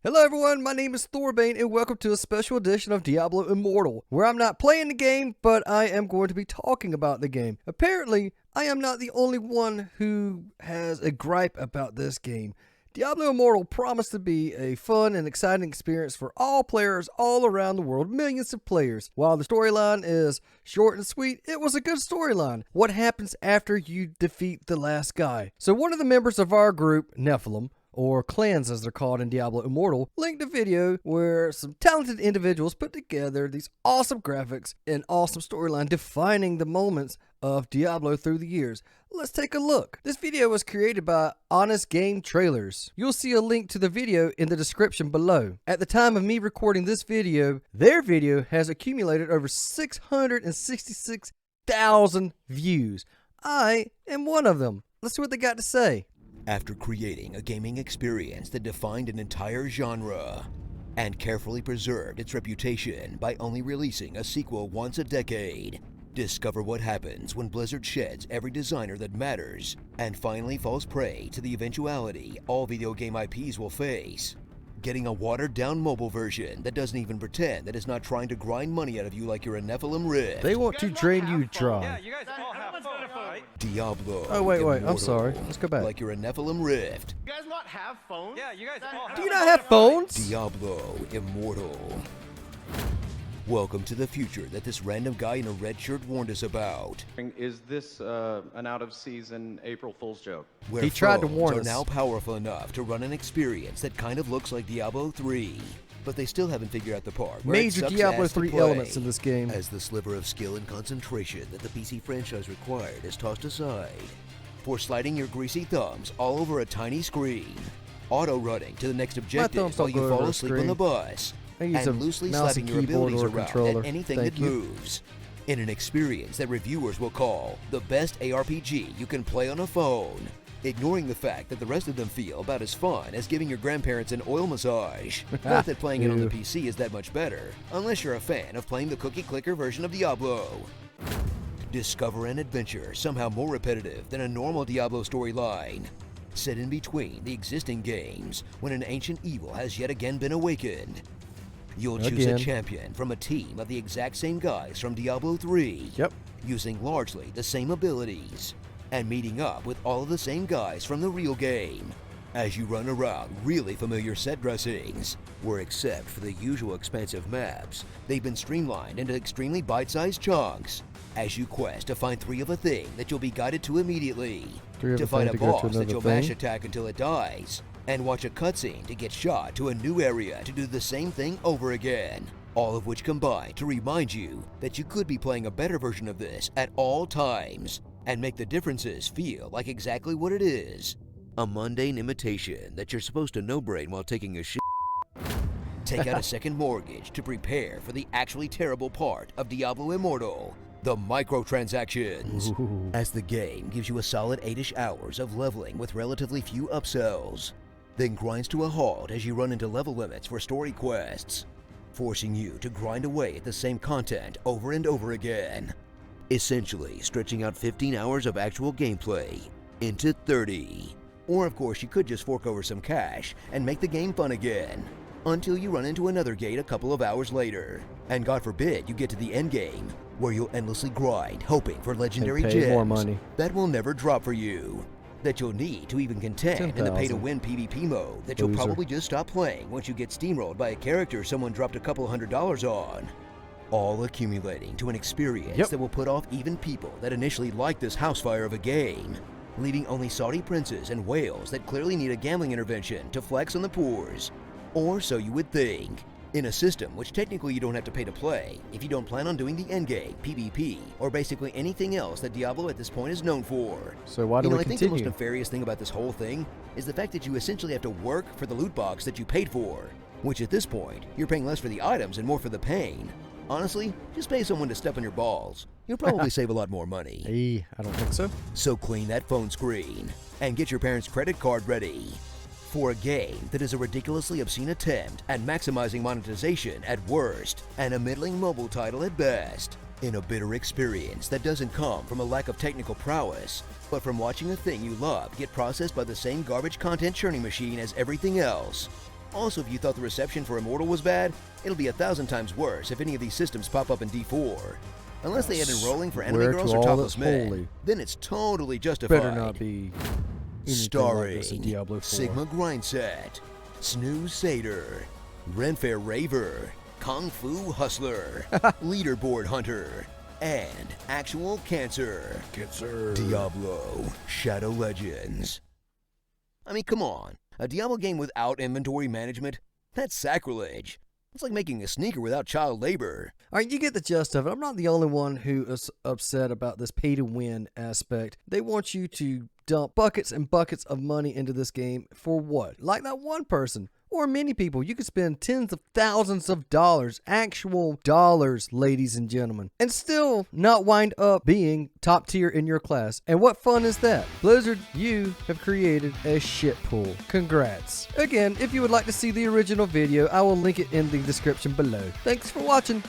Hello everyone, my name is Thorbaine and welcome to a special edition of Diablo Immortal, where I'm not playing the game, but I am going to be talking about the game. Apparently, I am not the only one who has a gripe about this game. Diablo Immortal promised to be a fun and exciting experience for all players all around the world, millions of players. While the storyline is short and sweet, it was a good storyline. What happens after you defeat the last guy? So one of the members of our group, Nephilim, or clans as they're called in Diablo Immortal, linked a video where some talented individuals put together these awesome graphics and awesome storyline defining the moments of Diablo through the years. Let's take a look. This video was created by Honest Game Trailers. You'll see a link to the video in the description below. At the time of me recording this video, their video has accumulated over 666,000 views. I am one of them. Let's see what they got to say. After creating a gaming experience that defined an entire genre and carefully preserved its reputation by only releasing a sequel once a decade, discover what happens when Blizzard sheds every designer that matters and finally falls prey to the eventuality all video game IPs will face. Getting a watered-down mobile version that doesn't even pretend that it's not trying to grind money out of you like you're a Nephilim Rift. They want to drain you dry. Yeah, you guys all have fun, right? Diablo Oh, wait, I'm Immortal, sorry. Let's go back. like you're a Nephilim Rift. You guys not have phones? Yeah, you guys all have Do you not have phones? Diablo Immortal. Welcome to the future that this random guy in a red shirt warned us about. Is this an out-of-season April Fool's joke? Where He tried to phones warn are us. now powerful enough to run an experience that kind of looks like Diablo 3, but they still haven't figured out the part where it Major sucks Diablo ass to 3 play, elements in this game. as the sliver of skill and concentration that the PC franchise required is tossed aside for sliding your greasy thumbs all over a tiny screen, auto-running to the next objective thumbs while don't you go fall over a asleep on screen. the bus, I use a and loosely mouse slapping and your keyboard abilities or a around controller. at anything Thank that you. moves, in an experience that reviewers will call the best ARPG you can play on a phone, ignoring the fact that the rest of them feel about as fun as giving your grandparents an oil massage. Not that playing it on the Ew. PC is that much better, unless you're a fan of playing the cookie clicker version of Diablo. Discover an adventure somehow more repetitive than a normal Diablo storyline, set in between the existing games when an ancient evil has yet again been awakened. You'll choose a Again. champion from a team of the exact same guys from Diablo 3, Yep. using largely the same abilities, and meeting up with all of the same guys from the real game, as you run around really familiar set dressings, where except for the usual expansive maps, they've been streamlined into extremely bite-sized chunks, as you quest to find 3 of a thing that you'll be guided to immediately, 3 of to a fight thing a to go to boss that another you'll thing. mash attack until it dies, and watch a cutscene to get shot to a new area to do the same thing over again. All of which combine to remind you that you could be playing a better version of this at all times, and make the differences feel like exactly what it is. A mundane imitation that you're supposed to no-brain while taking a shit. Take out a second mortgage to prepare for the actually terrible part of Diablo Immortal, the microtransactions. Ooh. As the game gives you a solid 8-ish hours of leveling with relatively few upsells, then grinds to a halt as you run into level limits for story quests, forcing you to grind away at the same content over and over again, essentially stretching out 15 hours of actual gameplay into 30. Or of course you could just fork over some cash and make the game fun again, until you run into another gate a couple of hours later, and God forbid you get to the end game, where you'll endlessly grind hoping for legendary pay gems more money. that will never drop for you, that you'll need to even contend in the 10,000. pay-to-win PvP mode that you'll Loser. probably just stop playing once you get steamrolled by a character someone dropped a couple $100s on. All accumulating to an experience Yep. that will put off even people that initially liked this housefire of a game, leaving only Saudi princes and whales that clearly need a gambling intervention to flex on the poors. Or so you would think. In a system which technically you don't have to pay to play if you don't plan on doing the endgame, PvP, or basically anything else that Diablo at this point is known for. So why do You know, we I think the most continue? nefarious thing about this whole thing is the fact that you essentially have to work for the loot box that you paid for, which at this point, you're paying less for the items and more for the pain. Honestly, just pay someone to step on your balls. You'll probably save a lot more money. Hey, I don't think so. So clean that phone screen and get your parents' credit card ready for a game that is a ridiculously obscene attempt at maximizing monetization at worst and a middling mobile title at best, in a bitter experience that doesn't come from a lack of technical prowess, but from watching a thing you love get processed by the same garbage content churning machine as everything else. Also, if you thought the reception for Immortal was bad, it'll be 1,000 times worse if any of these systems pop up in D4. Unless they had enrolling for anime Swear girls to or all topless that's men, holy. then it's totally justified. Better not be anything Starring like this in Diablo 4. Sigma Grindset, Snooze Satyr, Renfair Raver, Kung Fu Hustler, Leaderboard Hunter, and Actual Cancer. Diablo Shadow Legends. I mean, come on. A Diablo game without inventory management? That's sacrilege. It's like making a sneaker without child labor. Alright, you get the gist of it. I'm not the only one who is upset about this pay-to-win aspect. They want you to dump buckets and buckets of money into this game for what? Like that one person. Or many people. You could spend tens of thousands of dollars, actual dollars, ladies and gentlemen, and still not wind up being top tier in your class. And what fun is that? Blizzard, you have created a shit pool. Congrats. Again, if you would like to see the original video, I will link it in the description below. Thanks for watching.